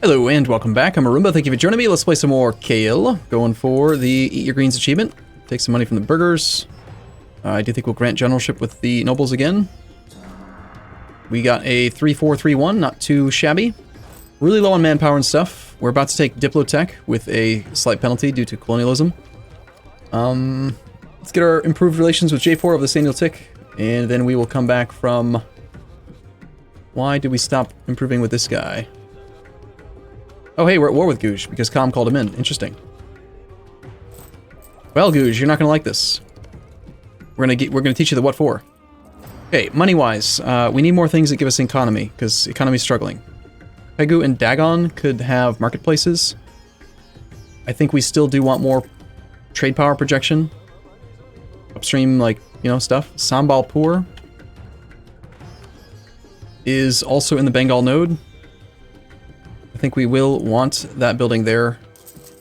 Hello and welcome back. I'm Arumba. Thank you for joining me. Let's play some more Kale. Going for the Eat Your Greens achievement. Take some money from the burgers. I do think we'll grant generalship with the nobles again. We got a 3-4-3-1, not too shabby. Really low on manpower and stuff. We're about to take Diplotech with a slight penalty due to colonialism. Let's get our improved relations with J4 of the Saniel Tick, and then we will come back from... Why did we stop improving with this guy? Oh, hey, we're at war with Gouge because Com called him in. Interesting. Well, Gouge, you're not gonna like this. We're gonna teach you the what for. Okay, money-wise, we need more things that give us economy because economy's struggling. Pegu and Dagon could have marketplaces. I think we still do want more trade power projection. Upstream, like, you know, stuff. Sambalpur is also in the Bengal node. I think we will want that building there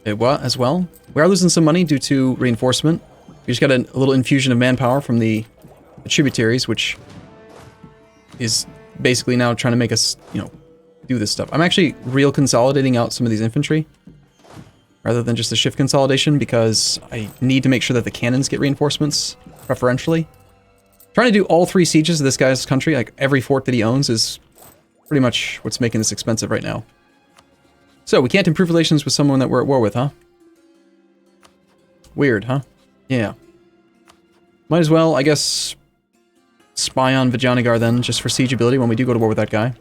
as well. We are losing some money due to reinforcement. We just got a little infusion of manpower from the tributaries, which is basically now trying to make us, you know, do this stuff. I'm actually real consolidating out some of these infantry rather than just the shift consolidation because I need to make sure that the cannons get reinforcements preferentially. Trying to do all 3 sieges of this guy's country, like every fort that he owns, is pretty much what's making this expensive right now. So, we can't improve relations with someone that we're at war with, huh? Weird, huh? Yeah. Might as well, I guess, spy on Vijayanagar then, just for siege ability when we do go to war with that guy.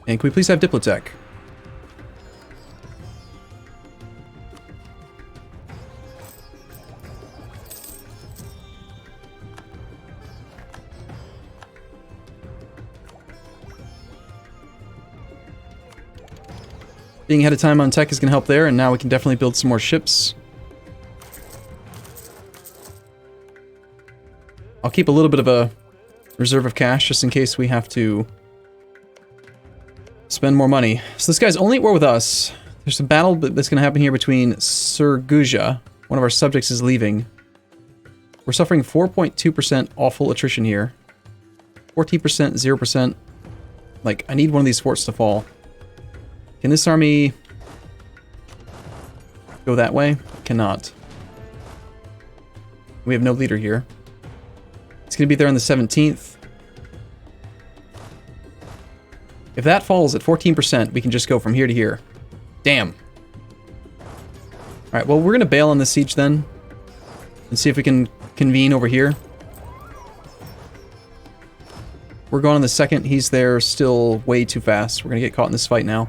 And can we please have Diplotech? Being ahead of time on tech is going to help there, and now we can definitely build some more ships. I'll keep a little bit of a reserve of cash just in case we have to spend more money. So this guy's only at war with us. There's a battle that's going to happen here between Surguja. One of our subjects is leaving. We're suffering 4.2% awful attrition here. 14%, 0%. Like, I need one of these forts to fall. Can this army go that way? Cannot. We have no leader here. It's going to be there on the 17th. If that falls at 14%, we can just go from here to here. Damn. Alright, well, we're going to bail on this siege then. And see if we can convene over here. We're going on the 2nd. He's there still way too fast. We're going to get caught in this fight now.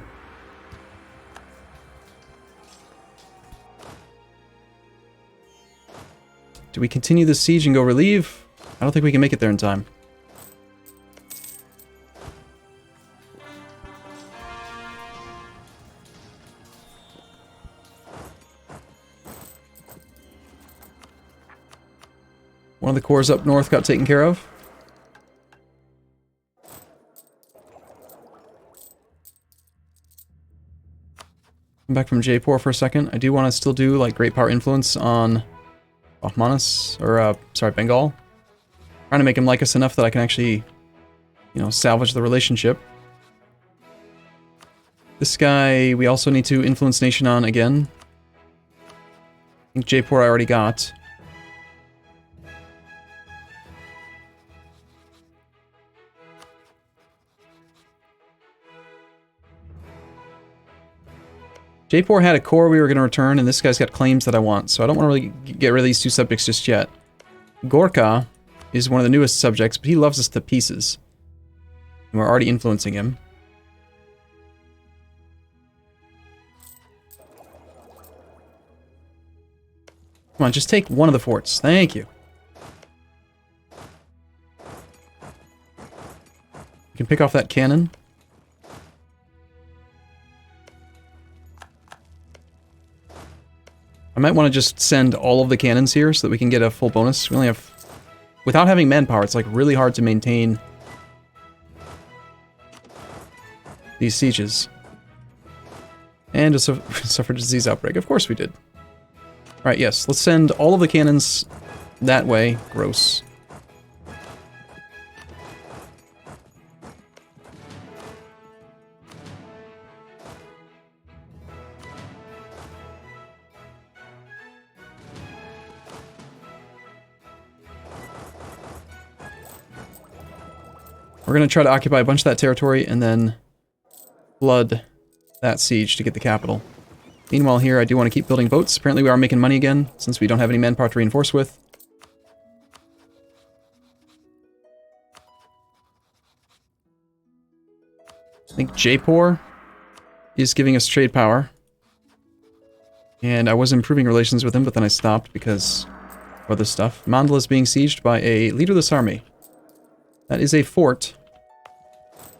Do we continue the siege and go relieve? I don't think we can make it there in time. One of the cores up north got taken care of. Come back from Jaipur for a second. I do want to still do like great power influence on Manas, or sorry, Bengal. Trying to make him like us enough that I can actually, you know, salvage the relationship. This guy, we also need to influence nation on again. I think Jaipur I already got. Jaipur had a core we were going to return, and this guy's got claims that I want, so I don't want to really get rid of these 2 subjects just yet. Gorka is one of the newest subjects, but he loves us to pieces. And we're already influencing him. Come on, just take one of the forts. Thank you. You can pick off that cannon. I might want to just send all of the cannons here so that we can get a full bonus. We only have... Without having manpower, it's like really hard to maintain these sieges. And to suffer disease outbreak. Of course we did. Alright, yes. Let's send all of the cannons that way. Gross. We're going to try to occupy a bunch of that territory and then flood that siege to get the capital. Meanwhile here, I do want to keep building boats. Apparently we are making money again, since we don't have any manpower to reinforce with. I think Jaipur is giving us trade power. And I was improving relations with him, but then I stopped because of other stuff. Mandala is being sieged by a leaderless army. That is a fort.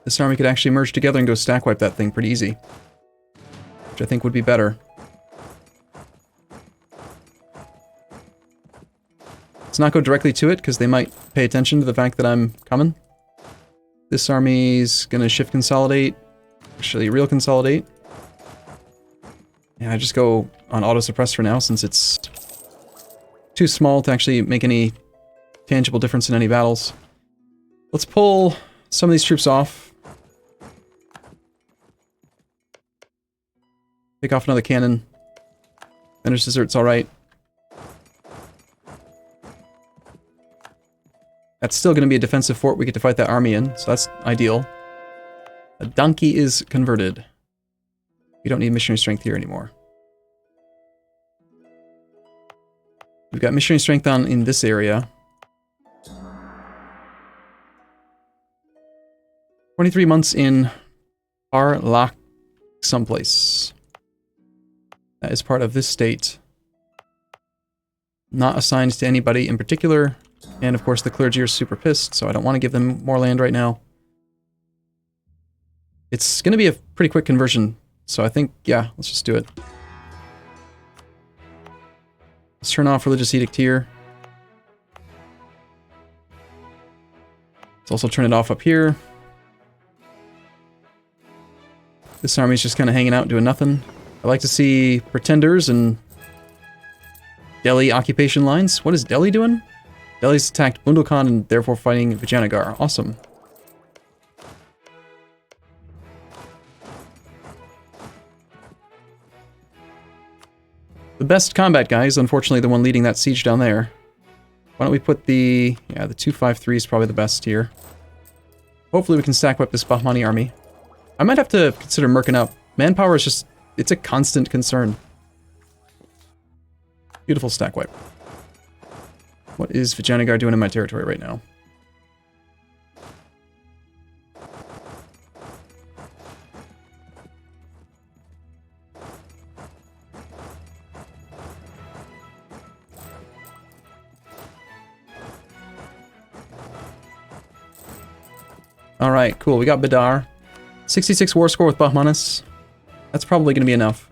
This army could actually merge together and go stack wipe that thing pretty easy. Which I think would be better. Let's not go directly to it, because they might pay attention to the fact that I'm coming. This army's gonna shift consolidate. Actually, real consolidate. Yeah, I just go on auto suppress for now, since it's too small to actually make any tangible difference in any battles. Let's pull some of these troops off. Pick off another cannon. Finish dessert's alright. That's still going to be a defensive fort we get to fight that army in, so that's ideal. A donkey is converted. We don't need missionary strength here anymore. We've got missionary strength on in this area. 23 months in Arlak someplace. That is part of this state. Not assigned to anybody in particular. And of course the clergy are super pissed, so I don't want to give them more land right now. It's going to be a pretty quick conversion, so I think, yeah, let's just do it. Let's turn off religious edict here. Let's also turn it off up here. This army's just kind of hanging out doing nothing. I like to see pretenders and Delhi occupation lines. What is Delhi doing? Delhi's attacked Bundelkhand and therefore fighting Vijayanagar. Awesome. The best combat guy is unfortunately the one leading that siege down there. Why don't we put the... yeah, the 253 is probably the best here. Hopefully we can stack up this Bahmani army. I might have to consider merking up. Manpower is just... it's a constant concern. Beautiful stack wipe. What is Vijayanagar doing in my territory right now? Alright, cool. We got Bidar. 66 war score with Bahmanis. That's probably going to be enough.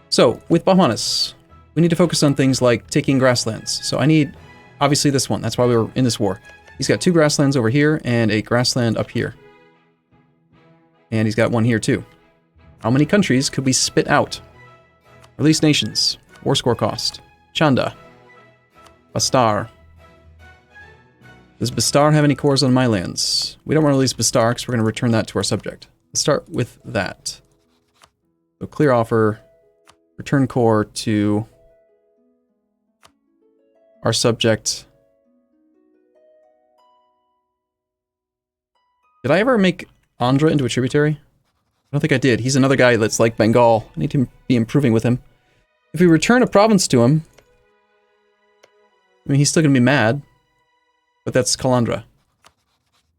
So, with Bahmanis, we need to focus on things like taking grasslands. So I need... obviously this one, that's why we were in this war. He's got 2 grasslands over here and a grassland up here. And he's got one here too. How many countries could we spit out? Release nations. War score cost. Chanda. Bastar. Does Bastar have any cores on my lands? We don't want to release Bastar because we're going to return that to our subject. Let's start with that. So clear offer. Return core to... our subject. Did I ever make Andhra into a tributary? I don't think I did. He's another guy that's like Bengal. I need to be improving with him. If we return a province to him, I mean, he's still going to be mad. But that's Kalandra.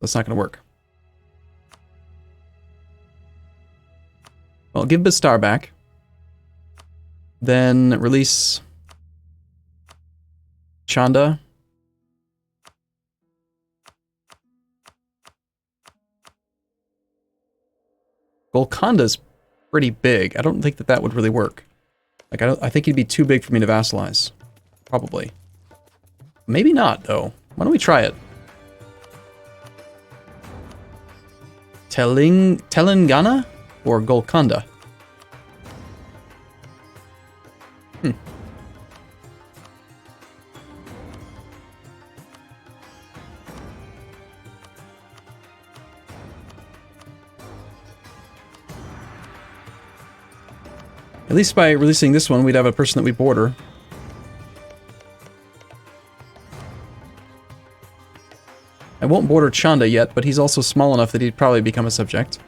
That's not going to work. Well, give Bastar back. Then release... Chanda. Golconda's pretty big. I don't think that that would really work. Like, I think he'd be too big for me to vassalize. Probably. Maybe not, though. Why don't we try it? Telangana or Golconda? At least by releasing this one, we'd have a person that we border. I won't border Chanda yet, but he's also small enough that he'd probably become a subject.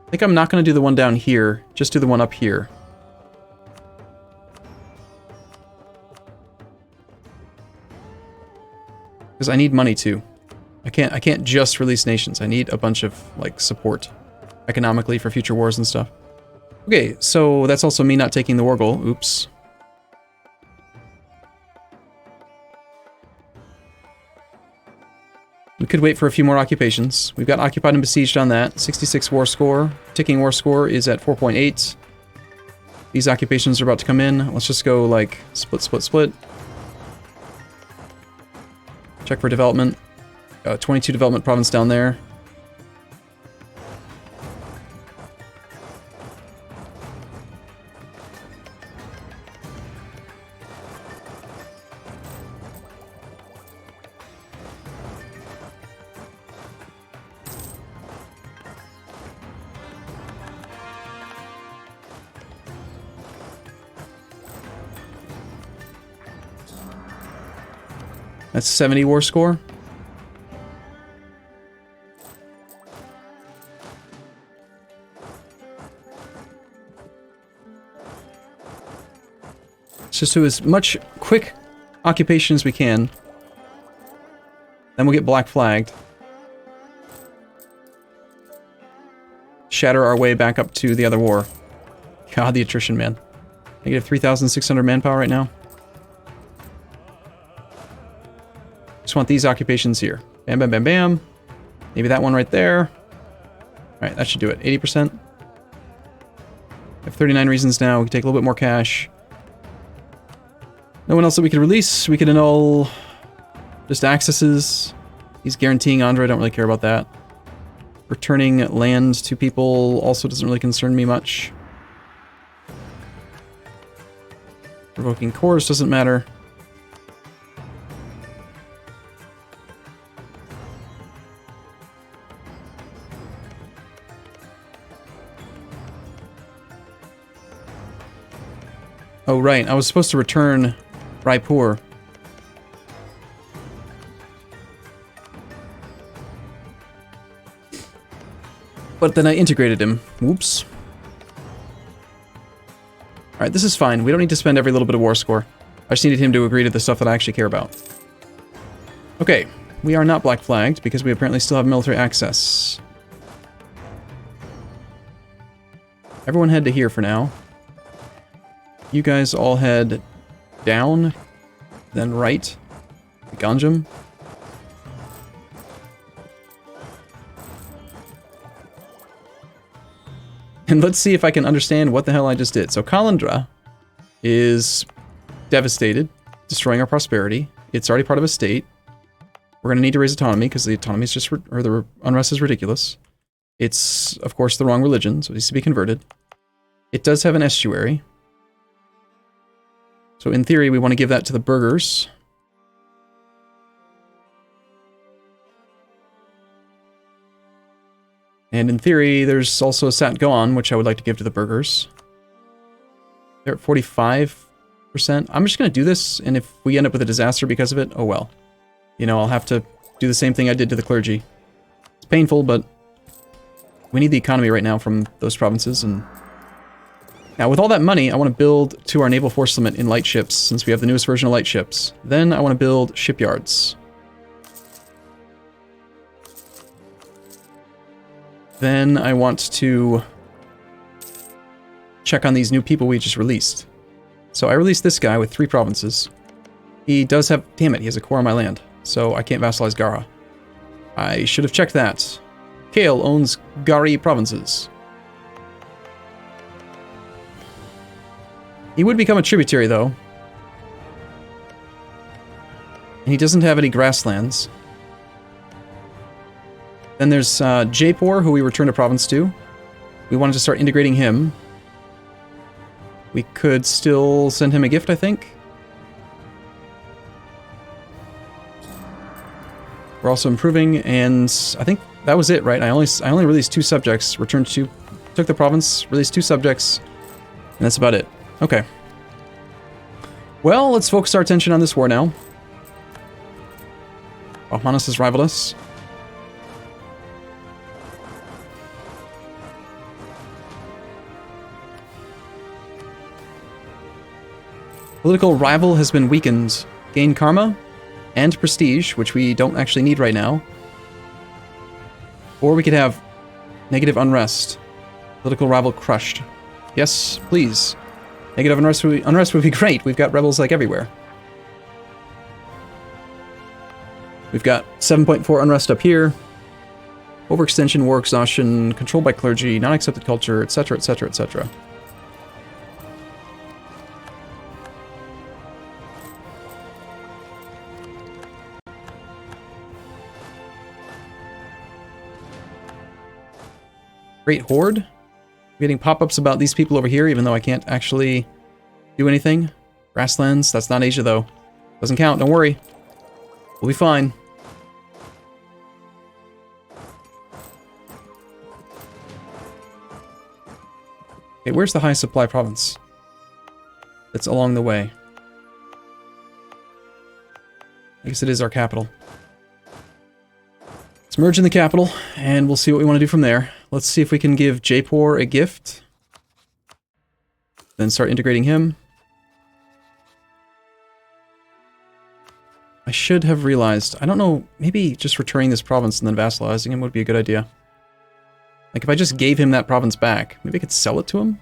I think I'm not going to do the one down here, just do the one up here. Because I need money too. I can't just release nations. I need a bunch of like support economically for future wars and stuff. Okay, so that's also me not taking the war goal. Oops. We could wait for a few more occupations. We've got occupied and besieged on that. 66 war score. Ticking war score is at 4.8. These occupations are about to come in. Let's just go like split, split, split. Check for development. 22 development province down there. That's 70 war score. Let's just do as much quick occupation as we can. Then we'll get black flagged. Shatter our way back up to the other war. God, the attrition, man. Negative 3,600 manpower right now. Just want these occupations here. Bam, bam, bam, bam. Maybe that one right there. Alright, that should do it. 80%. I have 39 reasons now. We can take a little bit more cash. No one else that we could release. We could annul just accesses. He's guaranteeing Andre. I don't really care about that. Returning land to people also doesn't really concern me much. Provoking cores doesn't matter. Oh, right. I was supposed to return Raipur. But then I integrated him. Whoops. Alright, this is fine. We don't need to spend every little bit of war score. I just needed him to agree to the stuff that I actually care about. Okay. We are not black flagged because we apparently still have military access. Everyone head to here for now. You guys all head down, then right, Ganjam. And let's see if I can understand what the hell I just did. So Kalandra is devastated, destroying our prosperity. It's already part of a state. We're going to need to raise autonomy because the autonomy is just, or the unrest is ridiculous. It's, of course, the wrong religion, so it needs to be converted. It does have an estuary. So in theory, we want to give that to the burghers. And in theory, there's also a Sat Goan, which I would like to give to the burghers. They're at 45%. I'm just going to do this, and if we end up with a disaster because of it, oh well. You know, I'll have to do the same thing I did to the clergy. It's painful, but we need the economy right now from those provinces, and now, with all that money, I want to build to our naval force limit in light ships, since we have the newest version of light ships. Then I want to build shipyards. Then I want to check on these new people we just released. So I released this guy with 3 provinces. He does have... Damn it, he has a core on my land, so I can't vassalize Gara. I should have checked that. Kale owns Gari provinces. He would become a tributary, though. And he doesn't have any grasslands. Then there's Jaipur, who we returned a province to. We wanted to start integrating him. We could still send him a gift, I think. We're also improving, and I think that was it, right? I only released 2 subjects, took the province, released 2 subjects, And that's about it. Okay. Well, let's focus our attention on this war now. Bahmanis has rivaled us. Political rival has been weakened. Gain karma and prestige, which we don't actually need right now. Or we could have negative unrest. Political rival crushed. Yes, please. Negative unrest would be great. We've got rebels like everywhere. We've got 7.4 unrest up here. Overextension, war exhaustion, controlled by clergy, non-accepted culture, etc., etc., etc. Great Horde. I'm getting pop-ups about these people over here, even though I can't actually do anything. Grasslands, that's not Asia though. Doesn't count, don't worry. We'll be fine. Okay, where's the highest supply province? It's along the way. I guess it is our capital. Let's merge in the capital, and we'll see what we want to do from there. Let's see if we can give Jaipur a gift. Then start integrating him. I should have realized, I don't know, maybe just returning this province and then vassalizing him would be a good idea. Like, if I just gave him that province back, maybe I could sell it to him?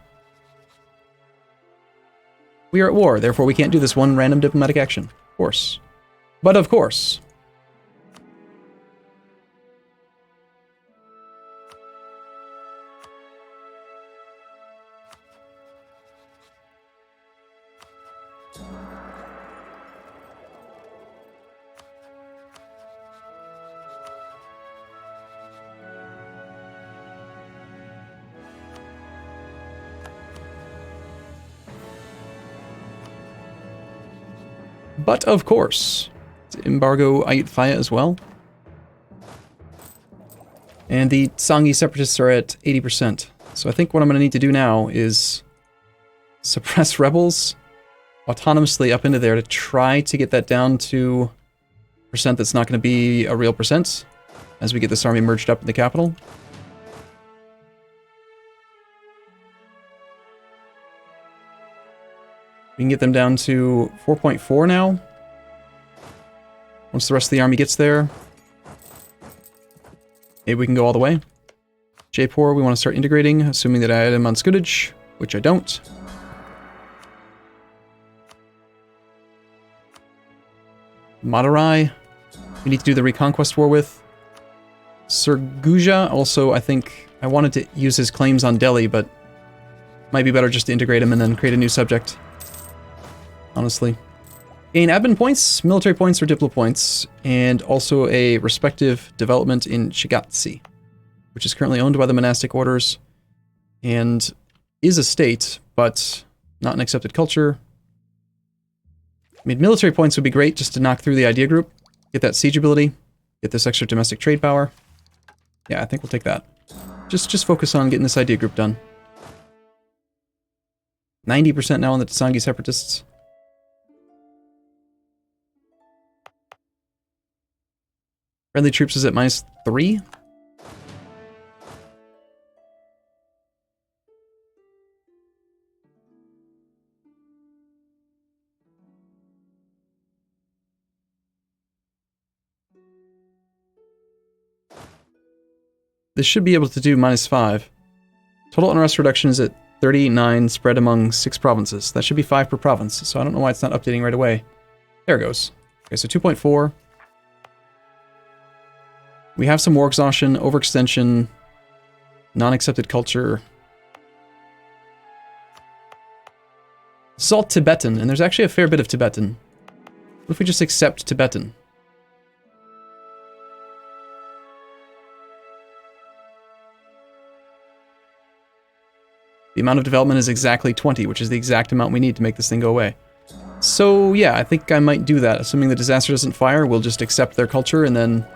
We are at war, therefore we can't do this one random diplomatic action. Of course. But of course. But of course, embargo Ayutthaya as well. And the Tsangi separatists are at 80%. So I think what I'm going to need to do now is suppress rebels autonomously up into there to try to get that down to percent that's not going to be a real percent as we get this army merged up in the capital. We can get them down to 4.4 now. Once the rest of the army gets there, maybe we can go all the way. Jaipur, we want to start integrating, assuming that I had him on Scudage, which I don't. Madurai, we need to do the Reconquest War with. Surguja, also, I think I wanted to use his claims on Delhi, but might be better just to integrate him and then create a new subject. Honestly. Gain admin points, military points, or diplo points, and also a respective development in Shigatsi, which is currently owned by the monastic orders, and is a state, but not an accepted culture. I mean, military points would be great just to knock through the idea group, get that siege ability, get this extra domestic trade power. Yeah, I think we'll take that. Just focus on getting this idea group done. 90% now on the Tsangi separatists. Friendly troops is at -3. This should be able to do -5. Total unrest reduction is at 39, spread among 6 provinces. That should be 5 per province, so I don't know why it's not updating right away. There it goes. Okay, so 2.4. We have some war exhaustion, overextension, non-accepted culture. This is all Tibetan, and there's actually a fair bit of Tibetan. What if we just accept Tibetan? The amount of development is exactly 20, which is the exact amount we need to make this thing go away. So yeah, I think I might do that. Assuming the disaster doesn't fire, we'll just accept their culture, and then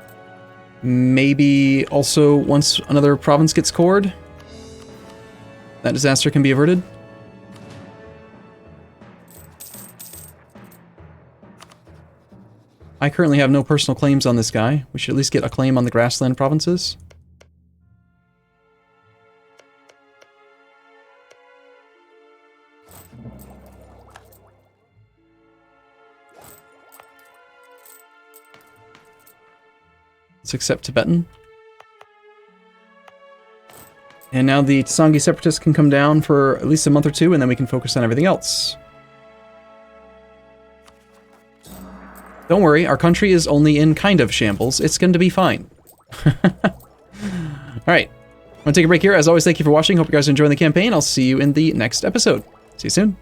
maybe also once another province gets cored, that disaster can be averted. I currently have no personal claims on this guy. We should at least get a claim on the grassland provinces. Let's accept Tibetan. And now the Tsangi Separatists can come down for at least a month or two, and then we can focus on everything else. Don't worry, our country is only in kind of shambles. It's going to be fine. Alright, I'm going to take a break here. As always, thank you for watching. Hope you guys are enjoying the campaign. I'll see you in the next episode. See you soon.